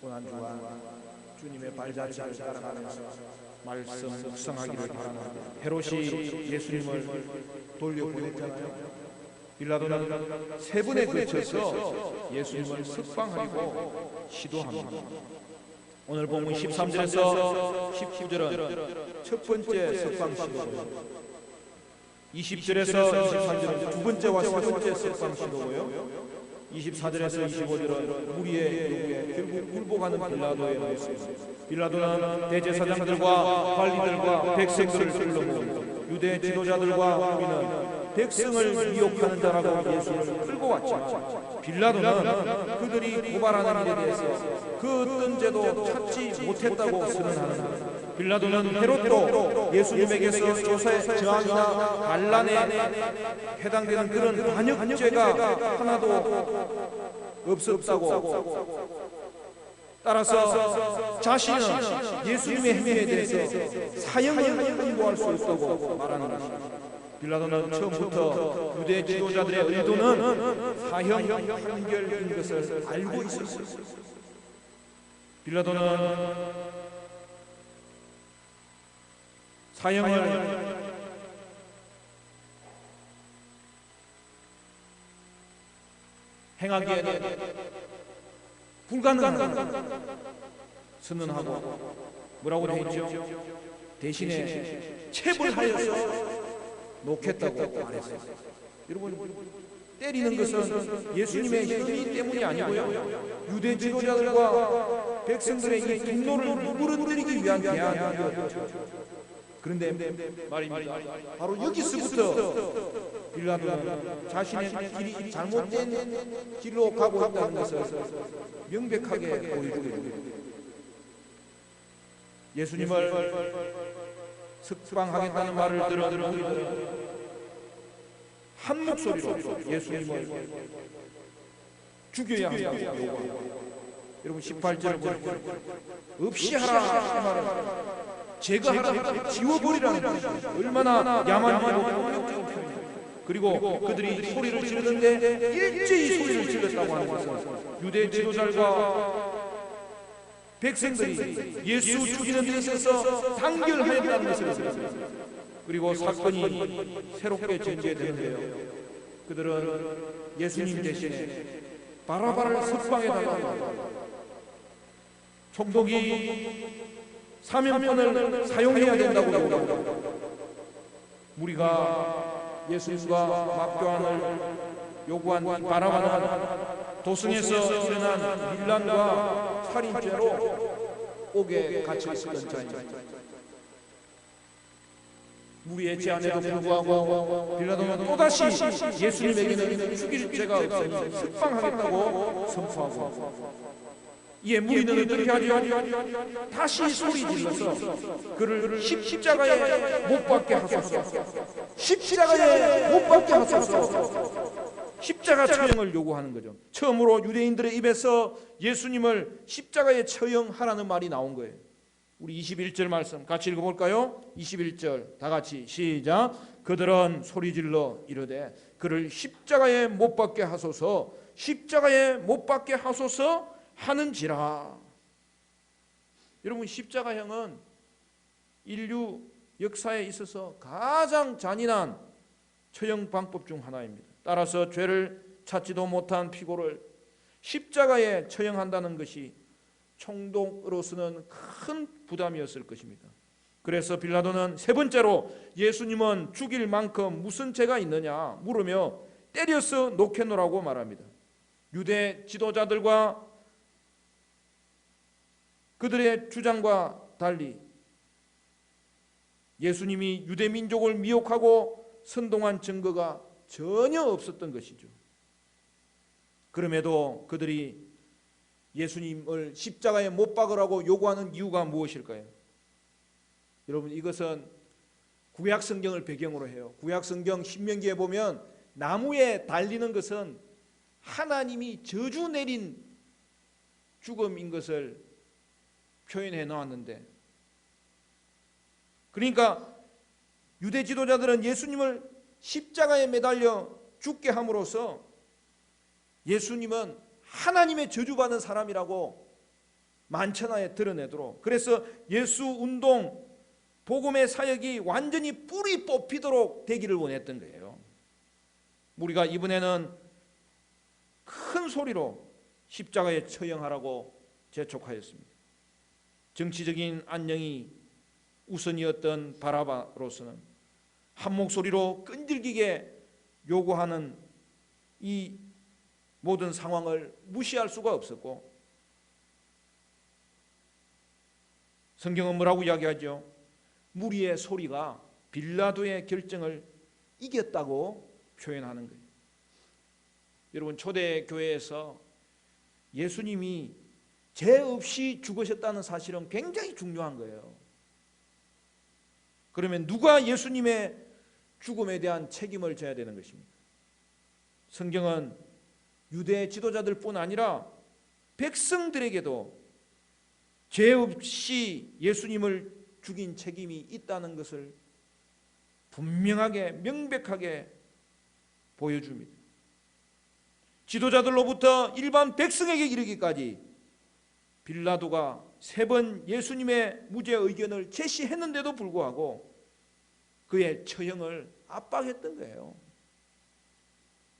고난주간 주님의 발자취를 따라가면서 말씀 묵상하기를 바랍니다. 헤롯이 예수님을 돌려보냈잖아요. 빌라도는 세 번에 걸쳐서 예수님을 석방하려고 시도합니다. 오늘 본문 13절에서 19절은 첫 번째 석방 시도고요, 20절에서 23절은 두 번째와 세 번째 석방 시도고요, 24절에서 25절은 무리의 요구에 결국 굴복하는 빌라도의 모습. 빌라도는 대제사장들과 관리들과 백성들을 불러모으고 유대 지도자들과 우리는 백성을 미혹하는 자라고 예수를 끌고 왔지만, 빌라도는 그들이 고발하는 일에 대해서 그 어떤 죄도 찾지 못했다고 선언하는, 빌라도는 헤롯도 예수님에게서 조사의 저항이나 반란에 해당되는 그런 반역죄가 하나도 없었다고, 따라서 자신은 예수님의 행위에 대해서 사형을 선고할 수 없다고 말하는 것입니다. 빌라도는 처음부터 유대 지도자들의 의도는 사형 판결인 것을 알고 있었어요. 빌라도는 사형을 행하기에는 불가능한 선언하고 뭐라고 되어 있죠? 대신에 체벌하여서 놓겠다고 말했어요. 여러분, 때리는 것은 예수님의 힘이 때문이 아니고요, 유대 지도자들과 백성들의 이 분노를 무너뜨리기 위한 대안이었죠. 그런데 말입니다, 바로 여기서부터 빌라도는 자신의 길이 잘못된 길로 가고 있다는 것을 명백하게 보여주게 됩니다. 예수님을 석방하겠다는 말을 들은 우리들은 한 목소리로 예수님을 죽여야 한다고 요구합니다. 여러분, 18절을 보면 없이 하라 이 말은 제거하라, 지워버리라는 것이 얼마나 야만하고 폭력적인 표현이에요. 그리고 그들이 소리를 지르는데 일제히 소리를 질렀다고 하는 것은 유대 지도자들과 백성들이 예수 죽이는 데 있어서 단결하였다는 것을, 그리고 사건이 새롭게 전개되는데요, 그들은 예수님 대신에 바라바를 석방해달라고 총독이 사면권을 사용해야 된다고 요구합니다. 우리가 예수님과 막교환을 요구한 바라바는 도승에서 일어난 밀란과 살인죄로 옥에 갇혀 있었던 자입니다. 무리의 제안에도 불구하고 빌라도는 또다시 예수님에게는 죽일 죄가 없으니 석방하겠다고 선포하고, 이에 무리는 어떻게 하죠? 다시 소리 질러서 그를 십자가에 못 박게 하소서, 십자가에 못 박게 하소서, 십자가 처형을 요구하는 거죠. 처음으로 유대인들의 입에서 예수님을 십자가에 처형하라는 말이 나온 거예요. 우리 21절 말씀 같이 읽어볼까요? 21절 다 같이 시작. 그들은 소리질러 이르되 그를 십자가에 못 박게 하소서, 십자가에 못 박게 하소서 하는지라. 여러분, 십자가형은 인류 역사에 있어서 가장 잔인한 처형 방법 중 하나입니다. 따라서 죄를 찾지도 못한 피고를 십자가에 처형한다는 것이 총독으로서는 큰 부담이었을 것입니다. 그래서 빌라도는 세 번째로 예수님은 죽일 만큼 무슨 죄가 있느냐 물으며 때려서 놓겠노라고 말합니다. 유대 지도자들과 그들의 주장과 달리 예수님이 유대 민족을 미혹하고 선동한 증거가 전혀 없었던 것이죠. 그럼에도 그들이 예수님을 십자가에 못 박으라고 요구하는 이유가 무엇일까요? 여러분, 이것은 구약 성경을 배경으로 해요. 구약 성경 신명기에 보면 나무에 달리는 것은 하나님이 저주 내린 죽음인 것을 표현해 놓았는데, 그러니까 유대 지도자들은 예수님을 십자가에 매달려 죽게 함으로써 예수님은 하나님의 저주받은 사람이라고 만천하에 드러내도록, 그래서 예수 운동, 복음의 사역이 완전히 뿌리 뽑히도록 되기를 원했던 거예요. 우리가 이번에는 큰 소리로 십자가에 처형하라고 재촉하였습니다. 정치적인 안녕이 우선이었던 바라바로서는 한 목소리로 끈질기게 요구하는 이 모든 상황을 무시할 수가 없었고, 성경은 뭐라고 이야기하죠? 무리의 소리가 빌라도의 결정을 이겼다고 표현하는 거예요. 여러분, 초대교회에서 예수님이 죄 없이 죽으셨다는 사실은 굉장히 중요한 거예요. 그러면 누가 예수님의 죽음에 대한 책임을 져야 되는 것입니까? 성경은 유대 지도자들뿐 아니라 백성들에게도 죄 없이 예수님을 죽인 책임이 있다는 것을 분명하게 명백하게 보여줍니다. 지도자들로부터 일반 백성에게 이르기까지 빌라도가 3번 예수님의 무죄 의견을 제시했는데도 불구하고 그의 처형을 압박했던 거예요.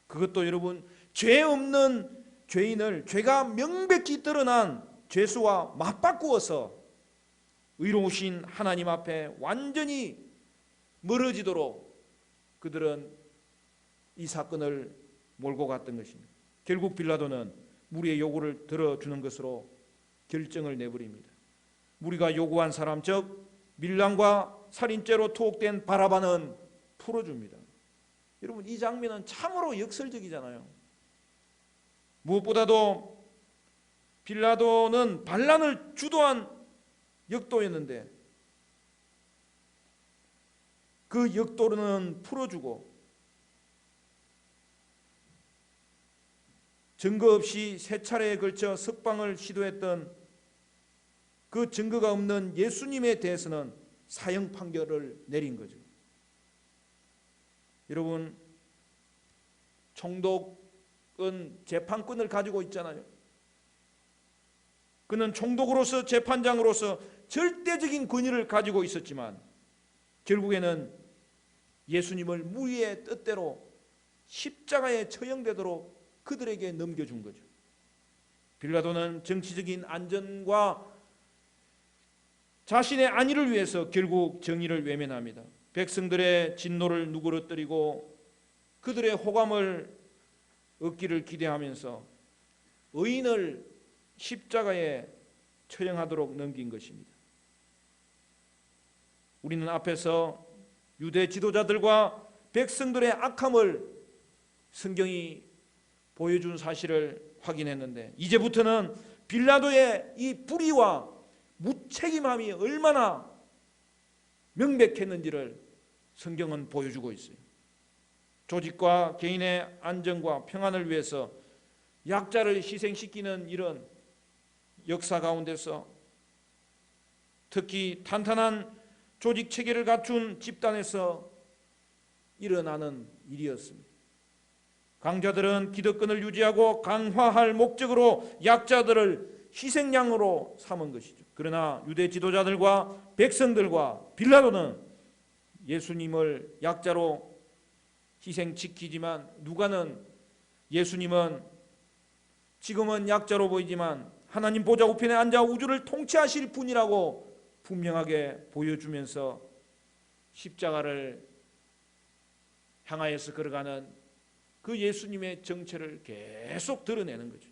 그것도 여러분, 죄 없는 죄인을 죄가 명백히 드러난 죄수와 맞바꾸어서 의로우신 하나님 앞에 완전히 멀어지도록 그들은 이 사건을 몰고 갔던 것입니다. 결국 빌라도는 무리의 요구를 들어주는 것으로 결정을 내버립니다. 무리가 요구한 사람, 즉 밀란과 살인죄로 투옥된 바라바는 풀어줍니다. 여러분, 이 장면은 참으로 역설적이잖아요. 무엇보다도 빌라도는 반란을 주도한 역도였는데 그 역도는 풀어주고 증거 없이 3차례에 걸쳐 석방을 시도했던 그 증거가 없는 예수님에 대해서는 사형 판결을 내린 거죠. 여러분, 총독은 재판권을 가지고 있잖아요. 그는 총독으로서, 재판장으로서 절대적인 권위를 가지고 있었지만 결국에는 예수님을 무리의 뜻대로 십자가에 처형되도록 그들에게 넘겨준 거죠. 빌라도는 정치적인 안전과 자신의 안위를 위해서 결국 정의를 외면합니다. 백성들의 진노를 누그러뜨리고 그들의 호감을 얻기를 기대하면서 의인을 십자가에 처형하도록 넘긴 것입니다. 우리는 앞에서 유대 지도자들과 백성들의 악함을 성경이 보여준 사실을 확인했는데, 이제부터는 빌라도의 이 불의와 무책임함이 얼마나 명백했는지를 성경은 보여주고 있어요. 조직과 개인의 안전과 평안을 위해서 약자를 희생시키는 이런 역사 가운데서 특히 탄탄한 조직 체계를 갖춘 집단에서 일어나는 일이었습니다. 강자들은 기득권을 유지하고 강화할 목적으로 약자들을 희생양으로 삼은 것이죠. 그러나 유대 지도자들과 백성들과 빌라도는 예수님을 약자로 희생시키지만 누가는 예수님은 지금은 약자로 보이지만 하나님 보좌 우편에 앉아 우주를 통치하실 분이라고 분명하게 보여주면서 십자가를 향하여서 걸어가는 그 예수님의 정체를 계속 드러내는 거죠.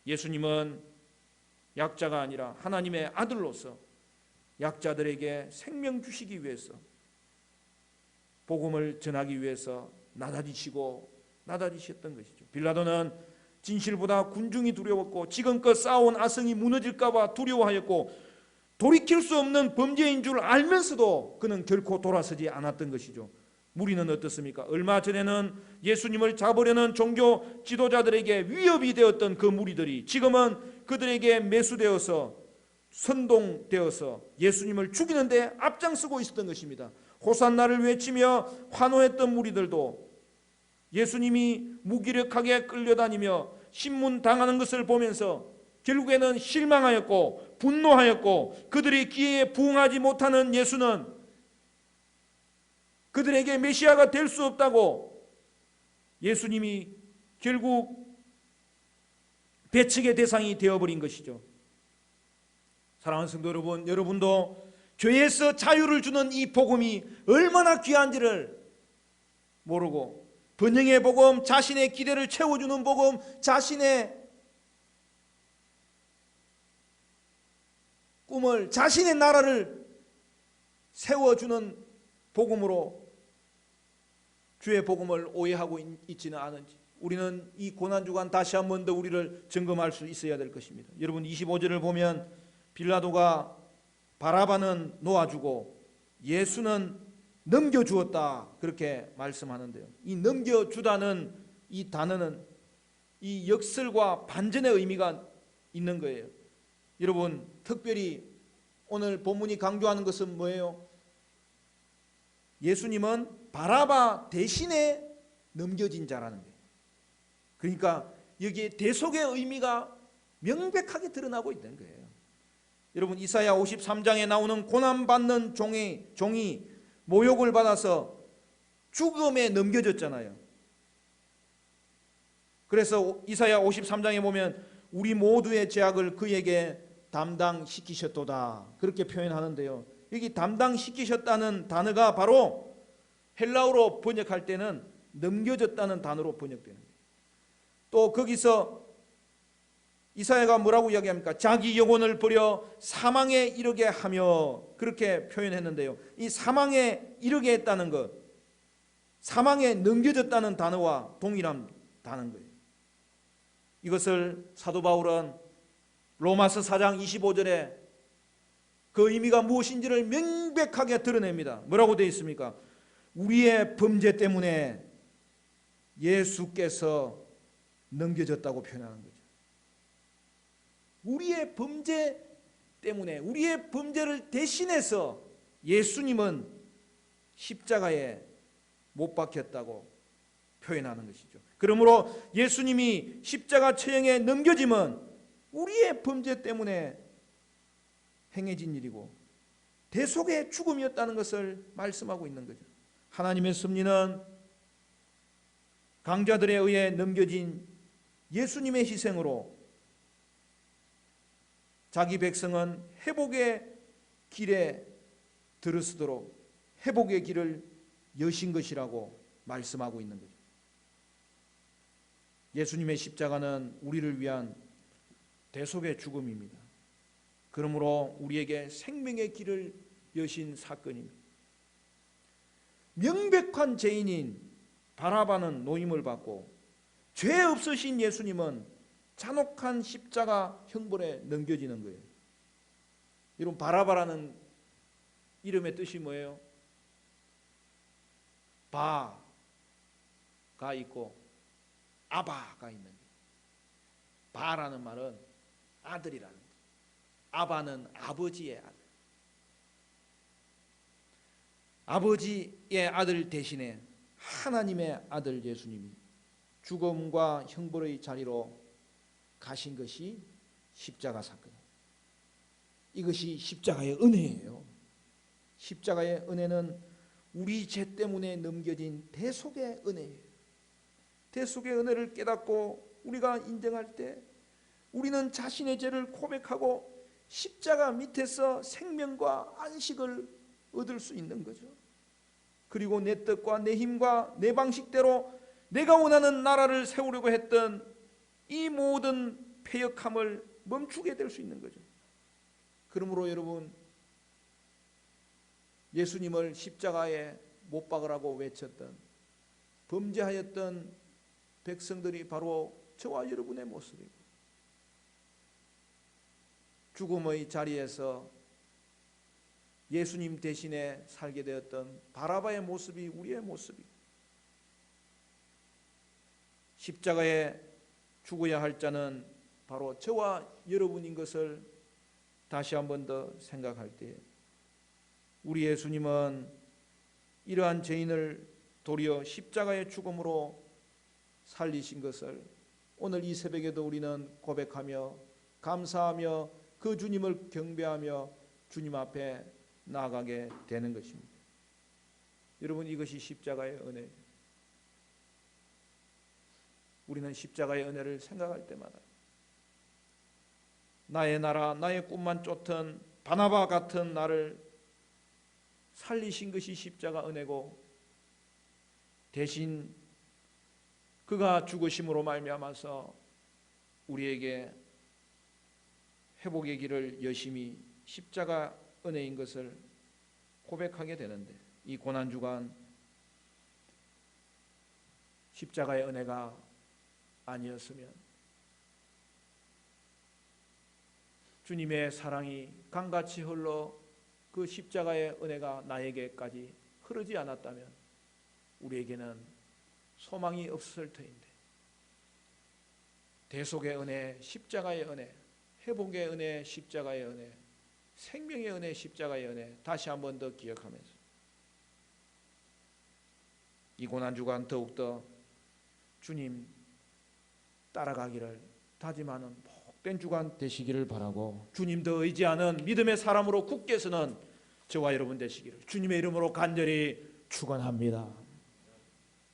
예수님은 약자가 아니라 하나님의 아들로서 약자들에게 생명 주시기 위해서, 복음을 전하기 위해서 나다지셨던 것이죠. 빌라도는 진실보다 군중이 두려웠고 지금껏 쌓아온 아성이 무너질까 봐 두려워하였고 돌이킬 수 없는 범죄인 줄 알면서도 그는 결코 돌아서지 않았던 것이죠. 무리는 어떻습니까? 얼마 전에는 예수님을 잡으려는 종교 지도자들에게 위협이 되었던 그 무리들이 지금은 그들에게 매수되어서 선동되어서 예수님을 죽이는 데 앞장서고 있었던 것입니다. 호산나를 외치며 환호했던 무리들도 예수님이 무기력하게 끌려다니며 신문당하는 것을 보면서 결국에는 실망하였고 분노하였고 그들의 기회에 부응하지 못하는 예수는 그들에게 메시아가 될 수 없다고 예수님이 결국 배척의 대상이 되어버린 것이죠. 사랑하는 성도 여러분, 여러분도 죄에서 자유를 주는 이 복음이 얼마나 귀한지를 모르고 번영의 복음, 자신의 기대를 채워주는 복음, 자신의 꿈을, 자신의 나라를 세워주는 복음으로 주의 복음을 오해하고 있지는 않은지 우리는 이 고난주간 다시 한 번 더 우리를 점검할 수 있어야 될 것입니다. 여러분 25절을 보면 빌라도가 바라바는 놓아주고 예수는 넘겨주었다 그렇게 말씀하는데요. 이 넘겨주다는 이 단어는 이 역설과 반전의 의미가 있는 거예요. 여러분 특별히 오늘 본문이 강조하는 것은 뭐예요? 예수님은 바라바 대신에 넘겨진 자라는 거예요. 그러니까 여기에 대속의 의미가 명백하게 드러나고 있는 거예요. 여러분 이사야 53장에 나오는 고난받는 종이 모욕을 받아서 죽음에 넘겨졌잖아요. 그래서 이사야 53장에 보면 우리 모두의 죄악을 그에게 담당시키셨도다 그렇게 표현하는데요. 여기 담당시키셨다는 단어가 바로 헬라어로 번역할 때는 넘겨졌다는 단어로 번역되는 거예요. 또 거기서 이사야가 뭐라고 이야기합니까? 자기 영혼을 버려 사망에 이르게 하며 그렇게 표현했는데요. 이 사망에 이르게 했다는 것, 사망에 넘겨졌다는 단어와 동일한 단어인 거예요. 이것을 사도 바울은 로마서 4장 25절에 그 의미가 무엇인지를 명백하게 드러냅니다. 뭐라고 되어 있습니까? 우리의 범죄 때문에 예수께서 넘겨졌다고 표현하는 거죠. 우리의 범죄 때문에 우리의 범죄를 대신해서 예수님은 십자가에 못 박혔다고 표현하는 것이죠. 그러므로 예수님이 십자가 처형에 넘겨짐은 우리의 범죄 때문에 행해진 일이고 대속의 죽음이었다는 것을 말씀하고 있는 거죠. 하나님의 섭리는 강자들에 의해 넘겨진 예수님의 희생으로 자기 백성은 회복의 길에 들어서도록 회복의 길을 여신 것이라고 말씀하고 있는 거죠. 예수님의 십자가는 우리를 위한 대속의 죽음입니다. 그러므로 우리에게 생명의 길을 여신 사건입니다. 명백한 죄인인 바라바는 노임을 받고 죄 없으신 예수님은 잔혹한 십자가 형벌에 넘겨지는 거예요. 여러분 바라바라는 이름의 뜻이 뭐예요? 바가 있고 아바가 있는 거예요. 바라는 말은 아들이라는 거예요. 아바는 아버지의 아들. 아버지의 아들 대신에 하나님의 아들 예수님이 죽음과 형벌의 자리로 가신 것이 십자가 사건이에요. 이것이 십자가의 은혜예요. 십자가의 은혜는 우리 죄 때문에 넘겨진 대속의 은혜예요. 대속의 은혜를 깨닫고 우리가 인정할 때 우리는 자신의 죄를 고백하고 십자가 밑에서 생명과 안식을 얻을 수 있는 거죠. 그리고 내 뜻과 내 힘과 내 방식대로 내가 원하는 나라를 세우려고 했던 이 모든 패역함을 멈추게 될 수 있는 거죠. 그러므로 여러분 예수님을 십자가에 못 박으라고 외쳤던 범죄하였던 백성들이 바로 저와 여러분의 모습이고 죽음의 자리에서 예수님 대신에 살게 되었던 바라바의 모습이 우리의 모습이고 십자가에 죽어야 할 자는 바로 저와 여러분인 것을 다시 한 번 더 생각할 때 우리 예수님은 이러한 죄인을 도리어 십자가의 죽음으로 살리신 것을 오늘 이 새벽에도 우리는 고백하며 감사하며 그 주님을 경배하며 주님 앞에 나아가게 되는 것입니다. 여러분, 이것이 십자가의 은혜예요. 우리는 십자가의 은혜를 생각할 때마다 나의 나라, 나의 꿈만 쫓던 바나바 같은 나를 살리신 것이 십자가 은혜고, 대신 그가 죽으심으로 말미암아서 우리에게 회복의 길을 여심히 십자가 은혜인 것을 고백하게 되는데, 이 고난주간 십자가의 은혜가 아니었으면 주님의 사랑이 강같이 흘러 그 십자가의 은혜가 나에게까지 흐르지 않았다면 우리에게는 소망이 없을 터인데, 대속의 은혜, 십자가의 은혜, 회복의 은혜, 십자가의 은혜, 생명의 은혜, 십자가의 은혜, 다시 한 번 더 기억하면서 이 고난주간 더욱더 주님 따라가기를 다짐하는 복된 주간 되시기를 바라고, 주님 더 의지하는 믿음의 사람으로 굳게 서는 저와 여러분 되시기를 주님의 이름으로 간절히 축원합니다.